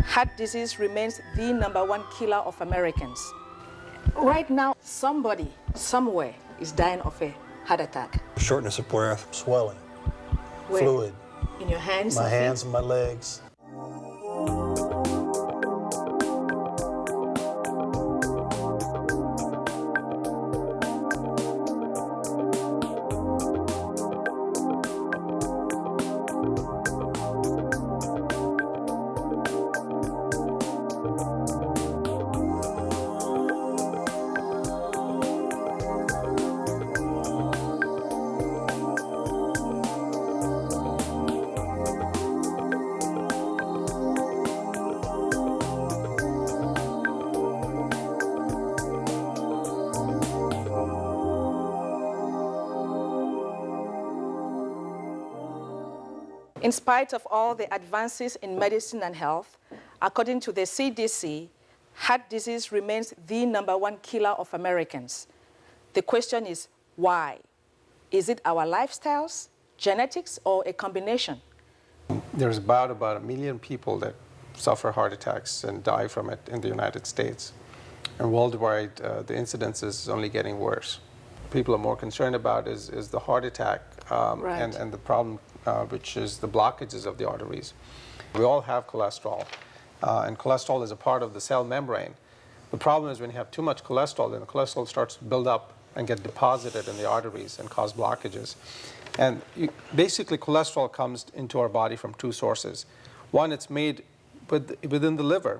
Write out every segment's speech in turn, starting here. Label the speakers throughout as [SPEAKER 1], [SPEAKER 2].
[SPEAKER 1] heart disease remains the #1 killer of Americans. Right now, somebody, somewhere, is dying of a heart attack.
[SPEAKER 2] Shortness of breath, swelling,
[SPEAKER 1] Where?
[SPEAKER 2] fluid.
[SPEAKER 1] In your hands?
[SPEAKER 2] My
[SPEAKER 1] and feet?
[SPEAKER 2] hands and my legs.
[SPEAKER 1] In spite of all the advances in medicine and health, according to the CDC, heart disease remains the #1 killer of Americans. The question is, why? Is it our lifestyles, genetics, or a combination?
[SPEAKER 3] There's about 1 million people that suffer heart attacks and die from it in the United States. And worldwide, the incidence is only getting worse. People are more concerned about is the heart attack
[SPEAKER 1] Right.
[SPEAKER 3] and the problem, which is the blockages of the arteries. We all have cholesterol, and cholesterol is a part of the cell membrane. The problem is when you have too much cholesterol, then the cholesterol starts to build up and get deposited in the arteries and cause blockages. And basically, cholesterol comes into our body from two sources. One, it's made within the liver,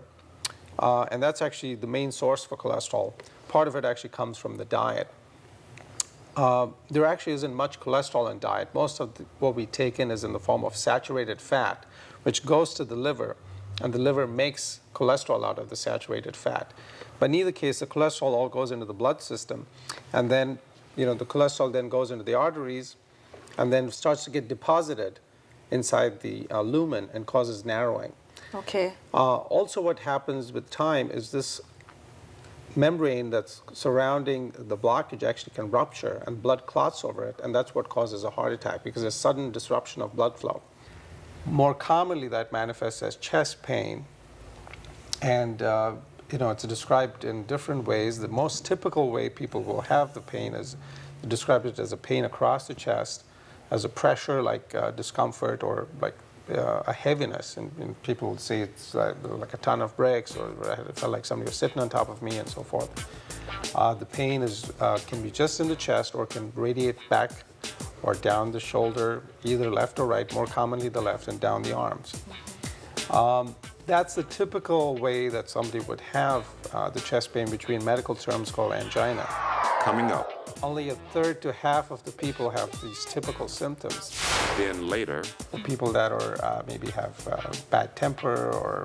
[SPEAKER 3] and that's actually the main source for cholesterol. Part of it actually comes from the diet. There actually isn't much cholesterol in diet. Most of what we take in is in the form of saturated fat, which goes to the liver, and the liver makes cholesterol out of the saturated fat. But in either case, the cholesterol all goes into the blood system, and then the cholesterol then goes into the arteries, and then starts to get deposited inside the lumen and causes narrowing.
[SPEAKER 1] Okay.
[SPEAKER 3] Also, what happens with time is this membrane that's surrounding the blockage actually can rupture and blood clots over it, and that's what causes a heart attack because there's sudden disruption of blood flow. More commonly, that manifests as chest pain, and it's described in different ways. The most typical way people will have the pain is describe it as a pain across the chest, as a pressure like discomfort or like a heaviness, and people will say it's like a ton of bricks, or it felt like somebody was sitting on top of me, and so forth. The pain can be just in the chest, or can radiate back or down the shoulder, either left or right, more commonly the left, and down the arms. That's the typical way that somebody would have the chest pain, which we in medical terms call angina.
[SPEAKER 4] Coming up.
[SPEAKER 3] Only 1/3 to half of the people have these typical symptoms.
[SPEAKER 4] Then later.
[SPEAKER 3] People that are maybe have bad temper or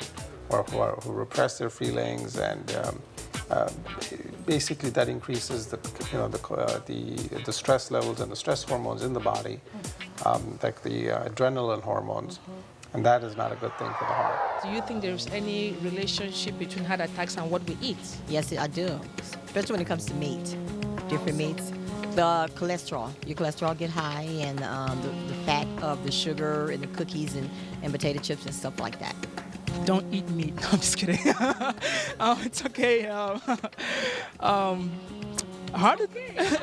[SPEAKER 3] who repress their feelings, and basically that increases the stress levels and the stress hormones in the body, like the adrenaline hormones. And that is not a good thing for the heart.
[SPEAKER 5] Do you think there's any relationship between heart attacks and what we eat?
[SPEAKER 6] Yes, I do, especially when it comes to meat, different meats. The cholesterol, your cholesterol get high, and the fat of the sugar and the cookies and potato chips and stuff like that.
[SPEAKER 5] Don't eat meat. No, I'm just kidding. It's okay.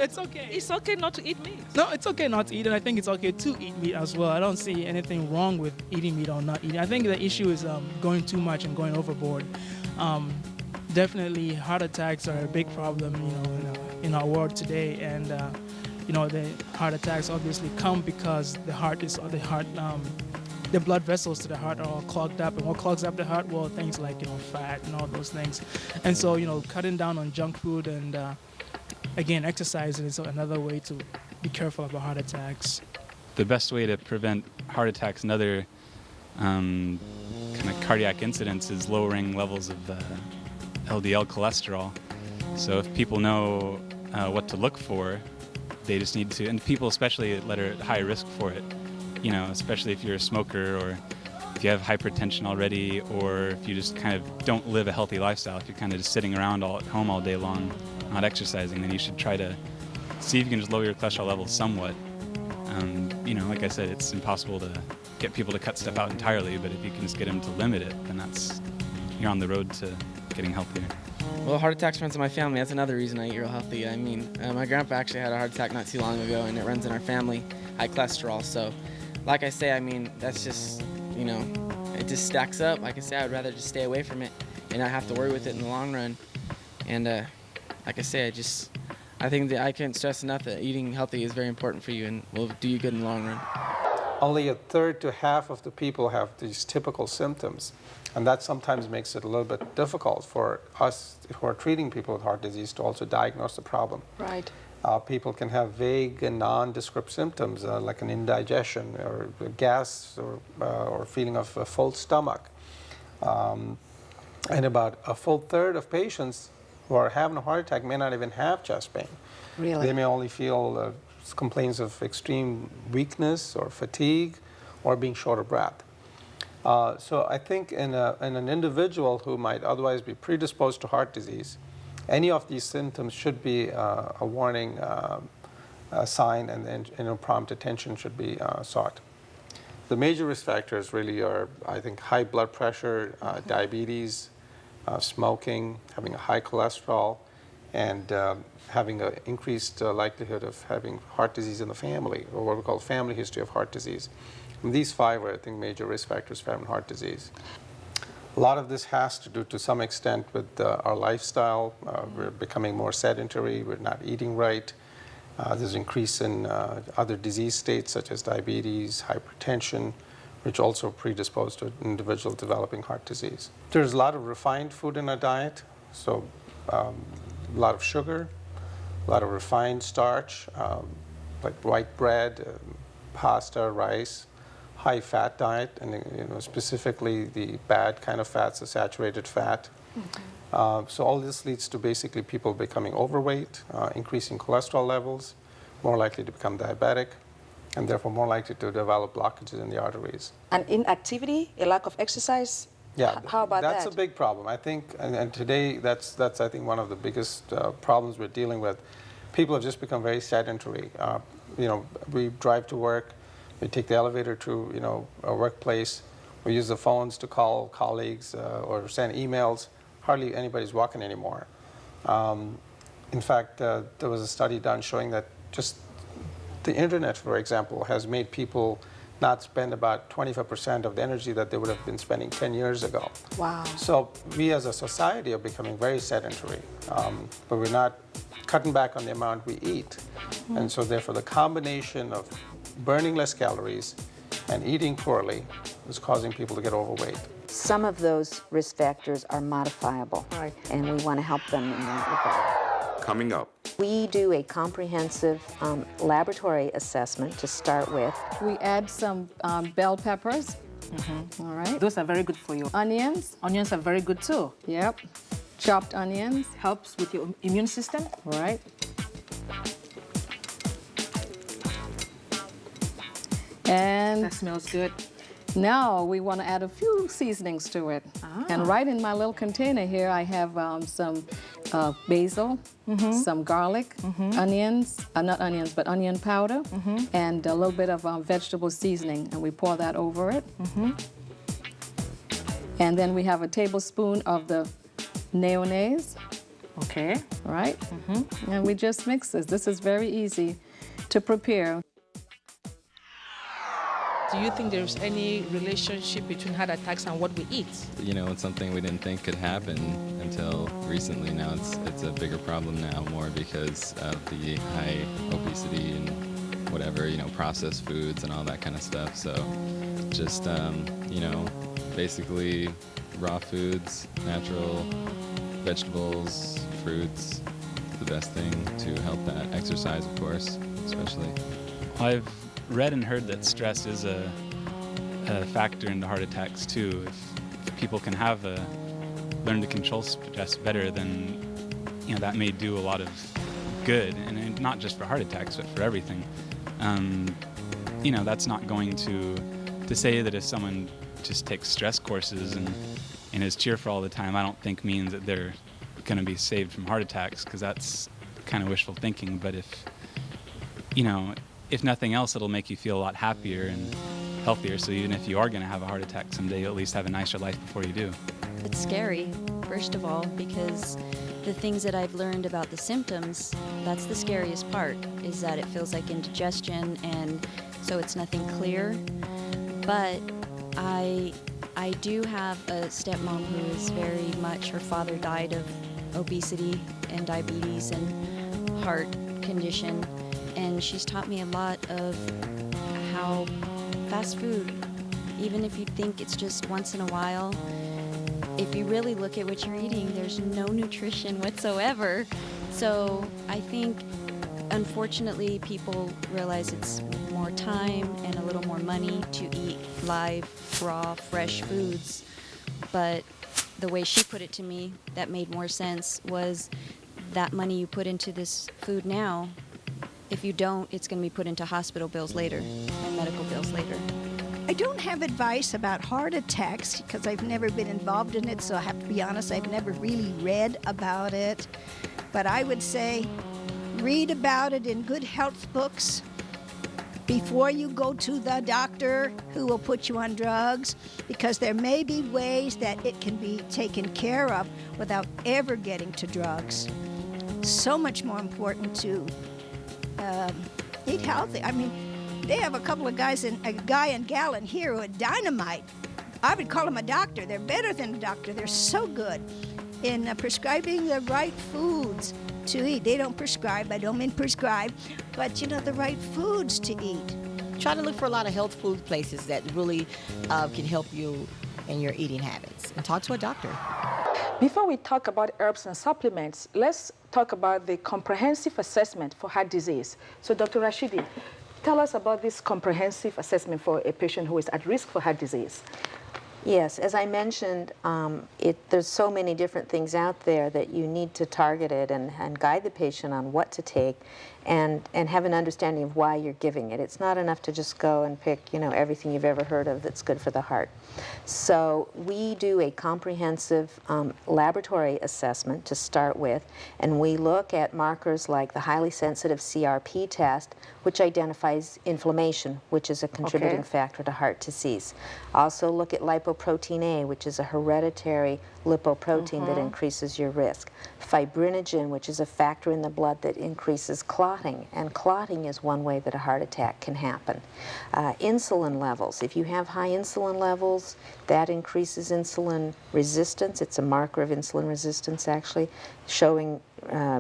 [SPEAKER 5] It's okay. It's okay not to eat meat. No, it's okay not to eat, and I think it's okay to eat meat as well. I don't see anything wrong with eating meat or not eating. I think the issue is going too much and going overboard. Definitely, heart attacks are a big problem, in our world today, and the heart attacks obviously come because the blood vessels to the heart are all clogged up, and what clogs up the heart? Well, things like fat and all those things, and so cutting down on junk food and again, exercising is another way to be careful about heart attacks.
[SPEAKER 7] The best way to prevent heart attacks and other kind of cardiac incidents is lowering levels of LDL cholesterol. So if people know what to look for, they just need to, and people especially that are at high risk for it, especially if you're a smoker, or if you have hypertension already, or if you just kind of don't live a healthy lifestyle, if you're kind of just sitting around at home all day long, not exercising, then you should try to see if you can just lower your cholesterol levels somewhat. Like I said, it's impossible to get people to cut stuff out entirely, but if you can just get them to limit it, then you're on the road to getting healthier.
[SPEAKER 8] Well, heart attacks runs in my family. That's another reason I eat real healthy. I mean, my grandpa actually had a heart attack not too long ago, and it runs in our family, high cholesterol. So, like I say, I mean, that's just, you know, it just stacks up. Like I say, I'd rather just stay away from it and not have to worry with it in the long run. And like I say, I think that I can't stress enough that eating healthy is very important for you and will do you good in the long run.
[SPEAKER 3] Only a third to half of the people have these typical symptoms. And that sometimes makes it a little bit difficult for us who are treating people with heart disease to also diagnose the problem.
[SPEAKER 1] Right.
[SPEAKER 3] People can have vague and nondescript symptoms like an indigestion or gas or feeling of a full stomach. And about a full third of patients who are having a heart attack may not even have chest pain.
[SPEAKER 1] Really?
[SPEAKER 3] They may only feel complaints of extreme weakness or fatigue or being short of breath. So I think in an individual who might otherwise be predisposed to heart disease, any of these symptoms should be a warning sign, and prompt attention should be sought. The major risk factors really are, I think, high blood pressure, diabetes, smoking, having a high cholesterol, and having an increased likelihood of having heart disease in the family, or what we call family history of heart disease. And these 5 are, I think, major risk factors for having heart disease. A lot of this has to do, to some extent, with our lifestyle. We're becoming more sedentary. We're not eating right. There's an increase in other disease states such as diabetes, hypertension, which also predispose to an individual developing heart disease. There's a lot of refined food in our diet, so a lot of sugar, a lot of refined starch, like white bread, pasta, rice, high fat diet, and specifically the bad kind of fats, the saturated fat. So all this leads to basically people becoming overweight, increasing cholesterol levels, more likely to become diabetic, and therefore more likely to develop blockages in the arteries.
[SPEAKER 1] And inactivity, a lack of exercise?
[SPEAKER 3] Yeah,
[SPEAKER 1] How about that?
[SPEAKER 3] that's a big problem. I think, and today that's I think one of the biggest problems we're dealing with. People have just become very sedentary. We drive to work, we take the elevator to our workplace, we use the phones to call colleagues or send emails. Hardly anybody's walking anymore. In fact, there was a study done showing that just the internet, for example, has made people not spend about 25% of the energy that they would have been spending 10 years ago.
[SPEAKER 1] Wow.
[SPEAKER 3] So we as a society are becoming very sedentary, but we're not cutting back on the amount we eat. And so therefore the combination of burning less calories and eating poorly is causing people to get overweight.
[SPEAKER 9] Some of those risk factors are modifiable,
[SPEAKER 1] Right.
[SPEAKER 9] and we want to help them in that regard.
[SPEAKER 4] Coming up,
[SPEAKER 9] We do a comprehensive laboratory assessment to start with.
[SPEAKER 10] We add some bell peppers. All right.
[SPEAKER 1] Those are very good for you.
[SPEAKER 10] Onions.
[SPEAKER 1] Onions are very good too.
[SPEAKER 10] Yep. Chopped onions.
[SPEAKER 1] Helps with your immune system.
[SPEAKER 10] Right. And
[SPEAKER 1] That smells good.
[SPEAKER 10] now we want to add a few seasonings to it. And right in my little container here, I have some basil, some garlic, onions, not onions, but onion powder, and a little bit of vegetable seasoning. And we pour that over it. And then we have a tablespoon of the mayonnaise,
[SPEAKER 1] Okay.
[SPEAKER 10] right? And we just mix this. This is very easy to prepare.
[SPEAKER 1] Do you think there's any relationship between heart attacks and what we eat?
[SPEAKER 11] You know, it's something we didn't think could happen until recently. Now it's a bigger problem now, more because of the high obesity and whatever, processed foods and all that kind of stuff. So just, basically raw foods, natural vegetables, fruits, the best thing to help that. Exercise, of course, especially.
[SPEAKER 7] I've read and heard that stress is a factor in the heart attacks too. If people can learn to control stress better, then that may do a lot of good, and not just for heart attacks, but for everything. That's not going to say that if someone just takes stress courses and is cheerful all the time, I don't think means that they're going to be saved from heart attacks, because that's kind of wishful thinking. But if nothing else, it'll make you feel a lot happier and healthier. So even if you are going to have a heart attack someday, you'll at least have a nicer life before you do.
[SPEAKER 12] It's scary, first of all, because the things that I've learned about the symptoms, that's the scariest part, is that it feels like indigestion, and so it's nothing clear. But I do have a stepmom who is very much, her father died of obesity and diabetes and heart condition, and she's taught me a lot of how fast food, even if you think it's just once in a while, if you really look at what you're eating, there's no nutrition whatsoever. So I think, unfortunately, people realize it's more time and a little more money to eat live, raw, fresh foods. But the way she put it to me that made more sense was that money you put into this food now, if you don't, it's going to be put into hospital bills later and medical bills later.
[SPEAKER 13] I don't have advice about heart attacks because I've never been involved in it, so I have to be honest, I've never really read about it. But I would say read about it in good health books before you go to the doctor who will put you on drugs, because there may be ways that it can be taken care of without ever getting to drugs. So much more important to eat healthy. I mean, they have a couple of guys, a guy and gal in here who are dynamite. I would call them a doctor. They're better than a doctor. They're so good in prescribing the right foods to eat. They don't prescribe, I don't mean prescribe, but the right foods to eat.
[SPEAKER 6] Try to look for a lot of health food places that really can help you in your eating habits, and talk to a doctor.
[SPEAKER 1] Before we talk about herbs and supplements, let's talk about the comprehensive assessment for heart disease. So Dr. Rashidi, tell us about this comprehensive assessment for a patient who is at risk for heart disease.
[SPEAKER 9] Yes, as I mentioned, there's so many different things out there that you need to target it and guide the patient on what to take and have an understanding of why you're giving it. It's not enough to just go and pick, everything you've ever heard of that's good for the heart. So we do a comprehensive laboratory assessment to start with, and we look at markers like the highly sensitive CRP test, which identifies inflammation, which is a contributing factor to heart disease. Also look at lipoprotein A, which is a hereditary lipoprotein that increases your risk. Fibrinogen, which is a factor in the blood that increases clotting, and clotting is one way that a heart attack can happen. Insulin levels. If you have high insulin levels, that increases insulin resistance. It's a marker of insulin resistance, actually, showing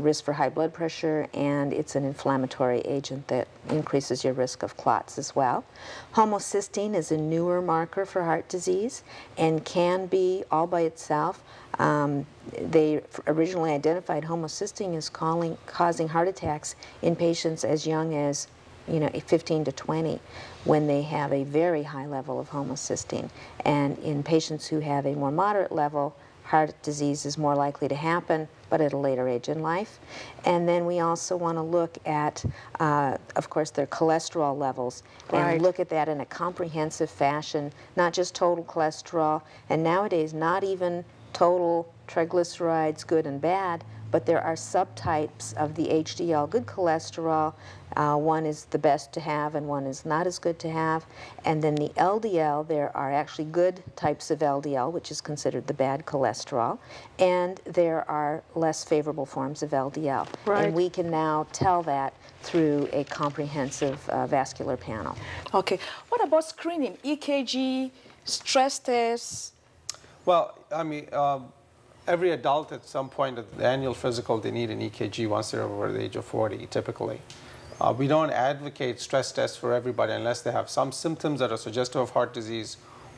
[SPEAKER 9] risk for high blood pressure, and it's an inflammatory agent that increases your risk of clots as well. Homocysteine is a newer marker for heart disease and can be all by itself. They originally identified homocysteine as causing heart attacks in patients as young as 15 to 20 when they have a very high level of homocysteine. And in patients who have a more moderate level, heart disease is more likely to happen, but at a later age in life. And then we also want to look at, of course, their cholesterol levels, and look at that in a comprehensive fashion, not just total cholesterol, and nowadays not even total triglycerides, good and bad, but there are subtypes of the HDL, good cholesterol. One is the best to have and one is not as good to have. And then the LDL, there are actually good types of LDL, which is considered the bad cholesterol, and there are less favorable forms of LDL. And we can now tell that through a comprehensive vascular panel.
[SPEAKER 1] Okay. What about screening? EKG, stress tests?
[SPEAKER 3] Well, I mean, every adult at some point at the annual physical, they need an EKG once they're over the age of 40, typically. We don't advocate stress tests for everybody unless they have some symptoms that are suggestive of heart disease,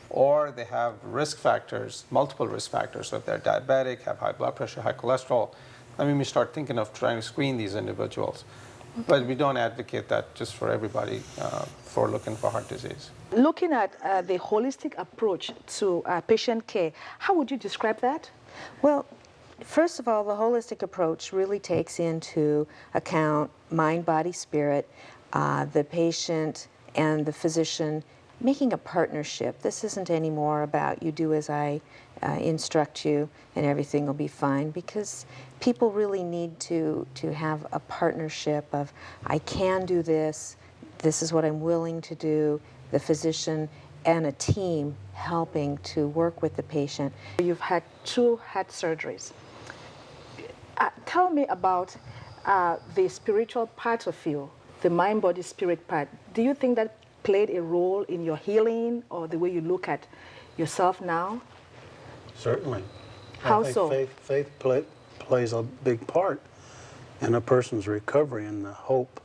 [SPEAKER 3] or they have risk factors, multiple risk factors. So if they're diabetic, have high blood pressure, high cholesterol, I mean, we start thinking of trying to screen these individuals. But we don't advocate that just for everybody for looking for heart disease.
[SPEAKER 1] Looking at the holistic approach to patient care, how would you describe that?
[SPEAKER 9] Well, first of all, the holistic approach really takes into account mind, body, spirit, the patient and the physician making a partnership. This isn't anymore about you do as I instruct you and everything will be fine, because people really need to have a partnership of I can do this, this is what I'm willing to do, the physician and a team helping to work with the patient.
[SPEAKER 1] You've had 2 heart surgeries. Tell me about the spiritual part of you, the mind, body, spirit part. Do you think that played a role in your healing or the way you look at yourself now?
[SPEAKER 2] Certainly.
[SPEAKER 1] How
[SPEAKER 2] I think
[SPEAKER 1] so?
[SPEAKER 2] Faith plays a big part in a person's recovery and the hope,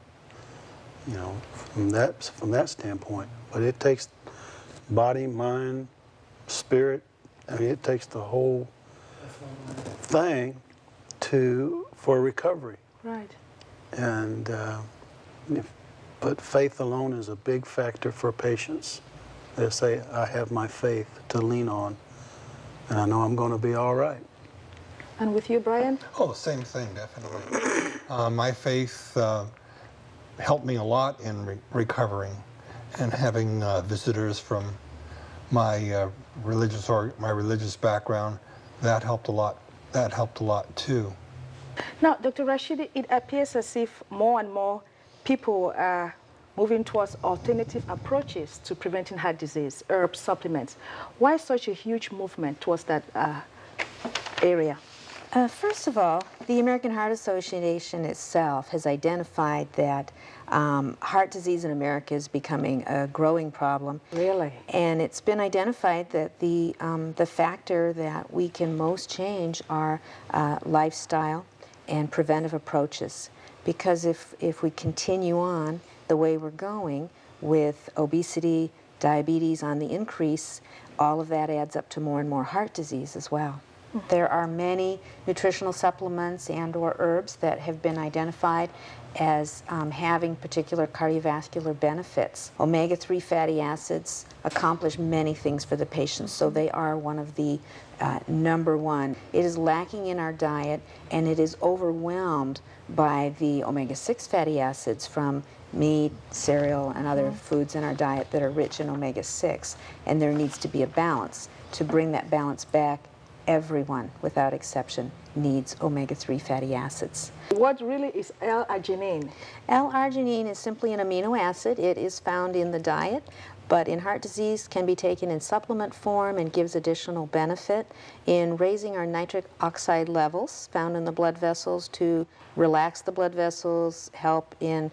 [SPEAKER 2] you know, from that standpoint. But it takes body, mind, spirit. I mean, it takes the whole thing for recovery.
[SPEAKER 1] Right.
[SPEAKER 2] And but faith alone is a big factor for patients. They say, I have my faith to lean on, and I know I'm going to be all right.
[SPEAKER 1] And with you, Brian?
[SPEAKER 14] Oh, the same thing, definitely. My faith helped me a lot in recovering, and having visitors from my religious background, that helped a lot. That helped a lot too.
[SPEAKER 1] Now, Dr. Rashidi, it appears as if more and more people are moving towards alternative approaches to preventing heart disease, herb supplements. Why such a huge movement towards that area?
[SPEAKER 9] First of all, the American Heart Association itself has identified that heart disease in America is becoming a growing problem.
[SPEAKER 1] Really?
[SPEAKER 9] And it's been identified that the factor that we can most change are lifestyle and preventive approaches. Because if we continue on the way we're going with obesity, diabetes on the increase, all of that adds up to more and more heart disease as well. There are many nutritional supplements and/or herbs that have been identified as having particular cardiovascular benefits. Omega-3 fatty acids accomplish many things for the patient, so they are one of the number one. It is lacking in our diet, and it is overwhelmed by the omega-6 fatty acids from meat, cereal, and other foods in our diet that are rich in omega-6, and there needs to be a balance. To bring that balance back, everyone, without exception, needs omega-3 fatty acids.
[SPEAKER 1] What really is L-arginine?
[SPEAKER 9] L-arginine is simply an amino acid. It is found in the diet, but in heart disease can be taken in supplement form and gives additional benefit in raising our nitric oxide levels found in the blood vessels to relax the blood vessels, help in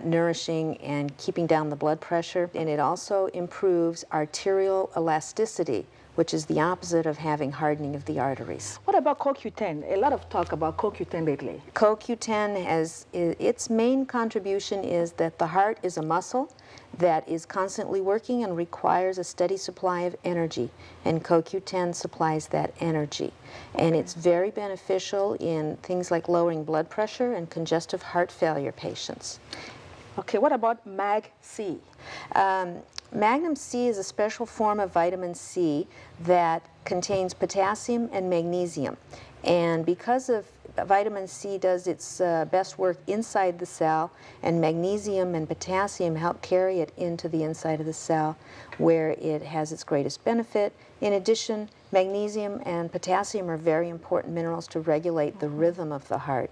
[SPEAKER 9] nourishing and keeping down the blood pressure, and it also improves arterial elasticity, which is the opposite of having hardening of the arteries.
[SPEAKER 1] What about CoQ10? A lot of talk about CoQ10 lately.
[SPEAKER 9] CoQ10 its main contribution is that the heart is a muscle that is constantly working and requires a steady supply of energy, and CoQ10 supplies that energy. And it's very beneficial in things like lowering blood pressure and congestive heart failure patients.
[SPEAKER 1] Okay, what about Mag-C?
[SPEAKER 9] Magnum C is a special form of vitamin C that contains potassium and magnesium. And because of vitamin C does its best work inside the cell, and magnesium and potassium help carry it into the inside of the cell where it has its greatest benefit. In addition, magnesium and potassium are very important minerals to regulate the rhythm of the heart.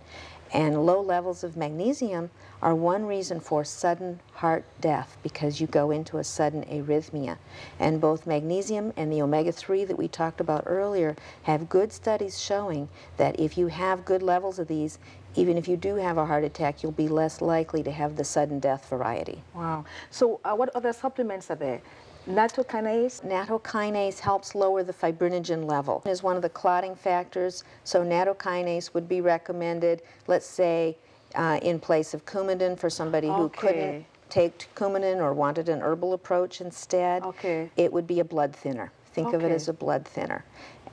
[SPEAKER 9] And low levels of magnesium are one reason for sudden heart death, because you go into a sudden arrhythmia. And both magnesium and the omega-3 that we talked about earlier have good studies showing that if you have good levels of these, even if you do have a heart attack, you'll be less likely to have the sudden death variety.
[SPEAKER 1] Wow. So what other supplements are there? Nattokinase?
[SPEAKER 9] Nattokinase helps lower the fibrinogen level. It is one of the clotting factors, so nattokinase would be recommended, let's say, in place of Coumadin for somebody who couldn't take Coumadin or wanted an herbal approach instead. It would be a blood thinner. Think of it as a blood thinner.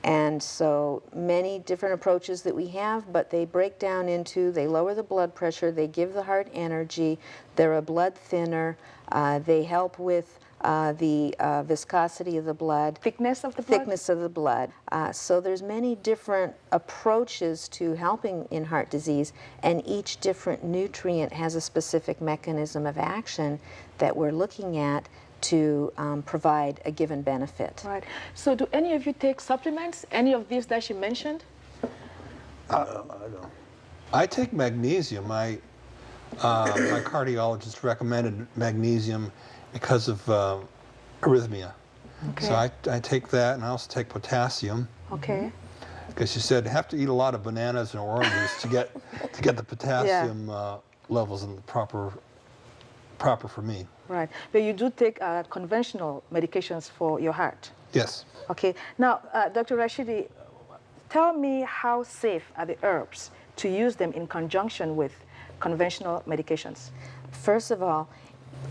[SPEAKER 9] And so many different approaches that we have, but they break down into, they lower the blood pressure, they give the heart energy, they're a blood thinner, they help with the viscosity of the blood.
[SPEAKER 1] Thickness of the blood?
[SPEAKER 9] Thickness of the blood. So there's many different approaches to helping in heart disease, and each different nutrient has a specific mechanism of action that we're looking at to provide a given benefit.
[SPEAKER 1] Right. So do any of you take supplements? Any of these that she mentioned?
[SPEAKER 2] I don't.
[SPEAKER 14] I take magnesium. My cardiologist recommended magnesium because of arrhythmia.
[SPEAKER 1] Okay.
[SPEAKER 14] So I take that, and I also take potassium.
[SPEAKER 1] Okay.
[SPEAKER 14] Because she said, have to eat a lot of bananas and oranges to get the potassium levels in the proper for me.
[SPEAKER 1] Right. But you do take conventional medications for your heart?
[SPEAKER 14] Yes.
[SPEAKER 1] Okay. Now, Dr. Rashidi, tell me how safe are the herbs to use them in conjunction with conventional medications?
[SPEAKER 9] First of all,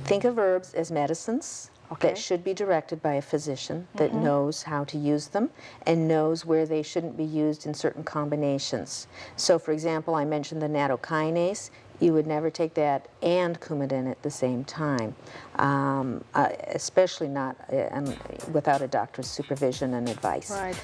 [SPEAKER 9] think of herbs as medicines
[SPEAKER 1] Okay.
[SPEAKER 9] that should be directed by a physician that knows how to use them and knows where they shouldn't be used in certain combinations. So, for example, I mentioned the nattokinase. You would never take that and Coumadin at the same time, especially not without a doctor's supervision and advice.
[SPEAKER 1] Right.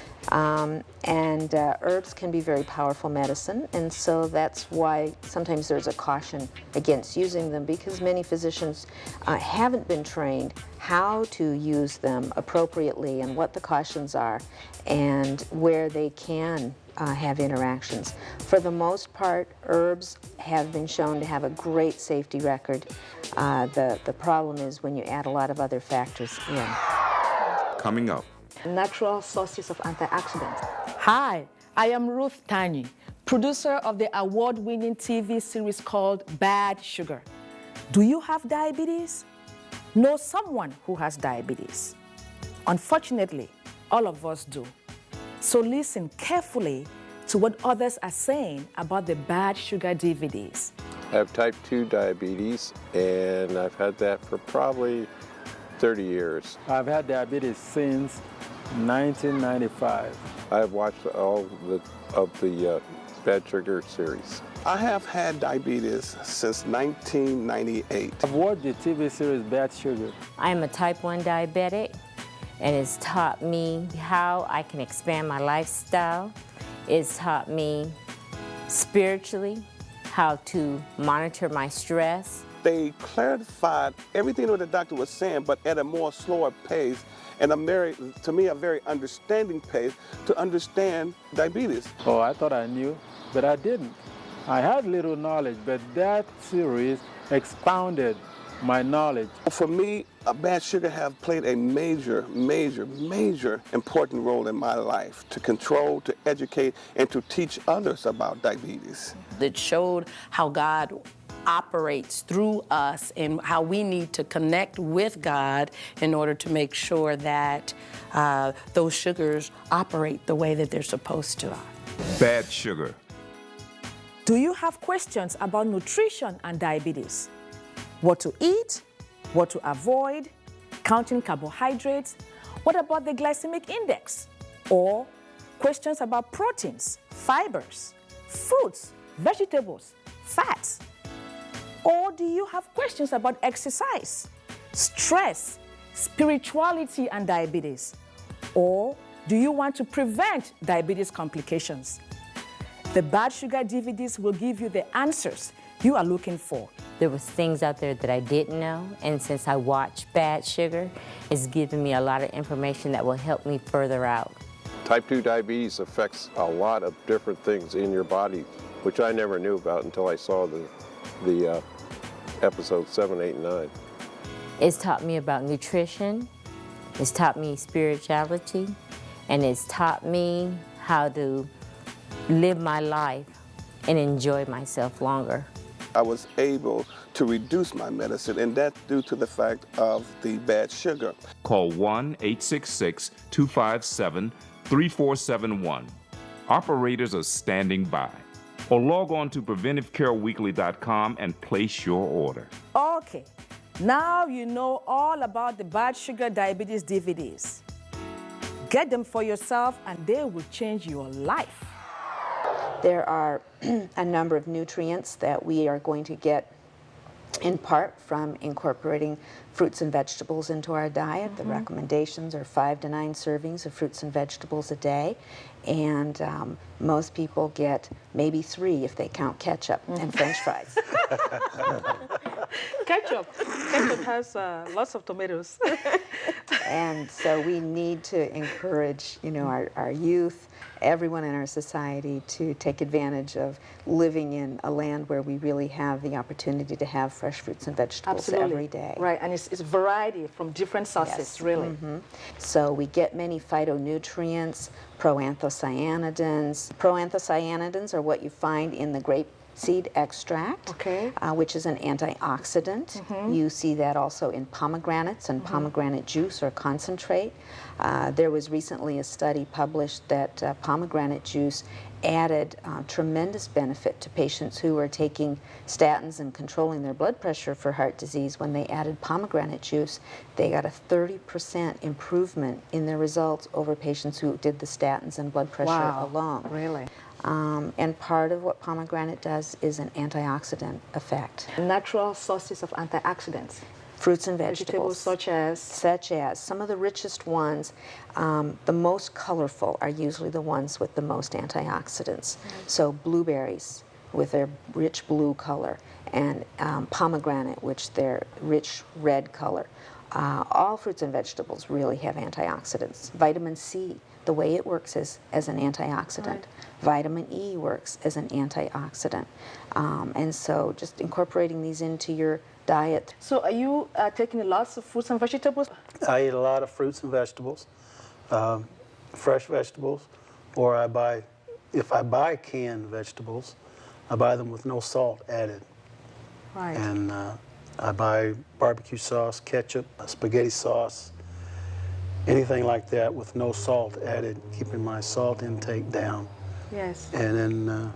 [SPEAKER 9] And herbs can be very powerful medicine, and so that's why sometimes there's a caution against using them, because many physicians haven't been trained how to use them appropriately and what the cautions are and where they can have interactions. For the most part, herbs have been shown to have a great safety record. The problem is when you add a lot of other factors in.
[SPEAKER 4] Coming up.
[SPEAKER 1] Natural sources of antioxidants.
[SPEAKER 15] Hi, I am Ruth Tanyi, producer of the award-winning TV series called Bad Sugar. Do you have diabetes? Know someone who has diabetes? Unfortunately, all of us do. So listen carefully to what others are saying about the Bad Sugar DVDs.
[SPEAKER 16] I have type 2 diabetes, and I've had that for probably 30 years.
[SPEAKER 17] I've had diabetes since 1995.
[SPEAKER 16] I've watched all of the Bad Sugar series.
[SPEAKER 18] I have had diabetes since 1998.
[SPEAKER 17] I've watched the TV series Bad Sugar.
[SPEAKER 19] I am a type 1 diabetic, and it's taught me how I can expand my lifestyle. It's taught me spiritually how to monitor my stress.
[SPEAKER 18] They clarified everything what the doctor was saying, but at a more slower pace, and to me, a very understanding pace to understand diabetes.
[SPEAKER 17] Oh, I thought I knew, but I didn't. I had little knowledge, but that series expounded my knowledge.
[SPEAKER 18] For me, Bad Sugar have played a major important role in my life to control, to educate, and to teach others about diabetes.
[SPEAKER 15] It showed how God operates through us and how we need to connect with God in order to make sure that those sugars operate the way that they're supposed to.
[SPEAKER 4] Bad Sugar.
[SPEAKER 15] Do you have questions about nutrition and diabetes? What to eat, what to avoid, counting carbohydrates? What about the glycemic index? Or questions about proteins, fibers, fruits, vegetables, fats? Or do you have questions about exercise, stress, spirituality, and diabetes? Or do you want to prevent diabetes complications? The Bad Sugar DVDs will give you the answers you are looking for.
[SPEAKER 19] There was things out there that I didn't know, and since I watched Bad Sugar, it's given me a lot of information that will help me further out.
[SPEAKER 16] Type 2 diabetes affects a lot of different things in your body, which I never knew about until I saw the episodes 7, 8, and 9.
[SPEAKER 19] It's taught me about nutrition, it's taught me spirituality, and it's taught me how to live my life and enjoy myself longer.
[SPEAKER 18] I was able to reduce my medicine, and that's due to the fact of the Bad Sugar.
[SPEAKER 4] Call 1-866-257-3471. Operators are standing by. Or log on to PreventiveCareWeekly.com and place your order.
[SPEAKER 15] Okay, now you know all about the Bad Sugar Diabetes DVDs. Get them for yourself and they will change your life.
[SPEAKER 9] There are a number of nutrients that we are going to get in part from incorporating fruits and vegetables into our diet. The recommendations are 5 to 9 servings of fruits and vegetables a day, and most people get maybe 3 if they count ketchup and French fries.
[SPEAKER 1] Ketchup. Ketchup has lots of tomatoes.
[SPEAKER 9] And so we need to encourage, you know, our youth, everyone in our society to take advantage of living in a land where we really have the opportunity to have fresh fruits and vegetables
[SPEAKER 1] Absolutely.
[SPEAKER 9] every day.
[SPEAKER 1] Right, and it's variety from different sources,
[SPEAKER 9] Yes.
[SPEAKER 1] really.
[SPEAKER 9] So we get many phytonutrients, proanthocyanidins. Proanthocyanidins are what you find in the grape seed extract, which is an antioxidant. You see that also in pomegranates and pomegranate juice or concentrate. There was recently a study published that pomegranate juice added tremendous benefit to patients who were taking statins and controlling their blood pressure for heart disease. When they added pomegranate juice, they got a 30% improvement in their results over patients who did the statins and blood pressure alone.
[SPEAKER 1] Really?
[SPEAKER 9] And part of what pomegranate does is an antioxidant effect.
[SPEAKER 1] Natural sources of antioxidants.
[SPEAKER 9] Fruits and vegetables.
[SPEAKER 1] Such as?
[SPEAKER 9] Such as. Some of the richest ones, the most colorful are usually the ones with the most antioxidants. So blueberries with their rich blue color, and pomegranate, which their rich red color. All fruits and vegetables really have antioxidants. Vitamin C, the way it works is as an antioxidant.
[SPEAKER 1] Right.
[SPEAKER 9] Vitamin E works as an antioxidant. And so just incorporating these into your diet.
[SPEAKER 1] So are you taking lots of fruits and vegetables?
[SPEAKER 2] I eat a lot of fruits and vegetables, fresh vegetables, or if I buy canned vegetables, I buy them with no salt added.
[SPEAKER 1] Right.
[SPEAKER 2] And I buy barbecue sauce, ketchup, spaghetti sauce, anything like that with no salt added, keeping my salt intake down.
[SPEAKER 1] Yes.
[SPEAKER 2] And then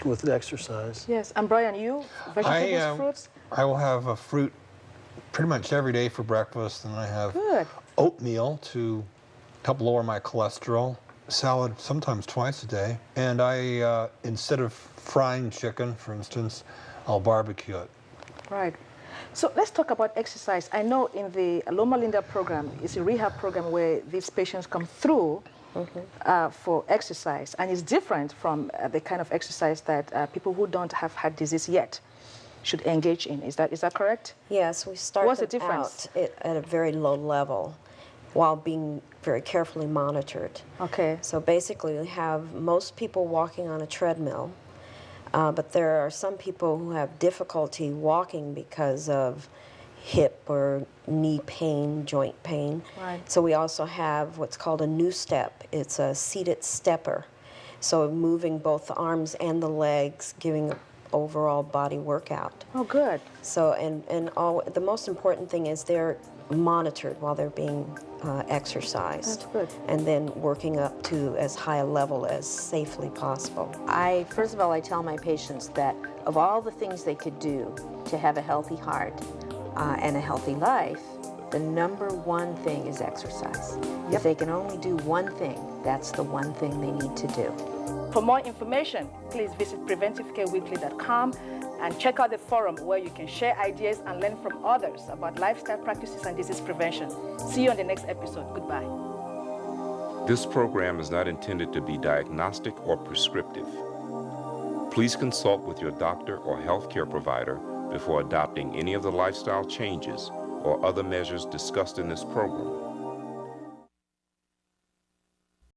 [SPEAKER 2] with exercise.
[SPEAKER 1] Yes. And Brian, you? Vegetables, fruits?
[SPEAKER 14] I will have a fruit pretty much every day for breakfast, and I have oatmeal to help lower my cholesterol, salad sometimes twice a day, and I, instead of frying chicken, for instance, I'll barbecue it.
[SPEAKER 1] Right. So let's talk about exercise. I know in the Loma Linda program, it's a rehab program where these patients come through for exercise, and it's different from the kind of exercise that people who don't have heart disease yet should engage in. Is that correct?
[SPEAKER 20] Yes, we start
[SPEAKER 1] What's the
[SPEAKER 20] them
[SPEAKER 1] difference?
[SPEAKER 20] out at a very low level while being very carefully monitored.
[SPEAKER 1] Okay.
[SPEAKER 20] So basically we have most people walking on a treadmill, but there are some people who have difficulty walking because of hip or knee pain, joint pain.
[SPEAKER 1] Right.
[SPEAKER 20] So we also have what's called a new step. It's a seated stepper. So moving both the arms and the legs, giving overall body workout.
[SPEAKER 1] Oh, good.
[SPEAKER 20] So, the most important thing is they're monitored while they're being exercised.
[SPEAKER 1] That's good.
[SPEAKER 20] And then working up to as high a level as safely possible.
[SPEAKER 9] First of all, I tell my patients that of all the things they could do to have a healthy heart and a healthy life, the number one thing is exercise. If they can only do one thing, that's the one thing they need to do.
[SPEAKER 1] For more information, please visit PreventiveCareWeekly.com and check out the forum where you can share ideas and learn from others about lifestyle practices and disease prevention. See you on the next episode. Goodbye.
[SPEAKER 4] This program is not intended to be diagnostic or prescriptive. Please consult with your doctor or healthcare provider before adopting any of the lifestyle changes or other measures discussed in this program.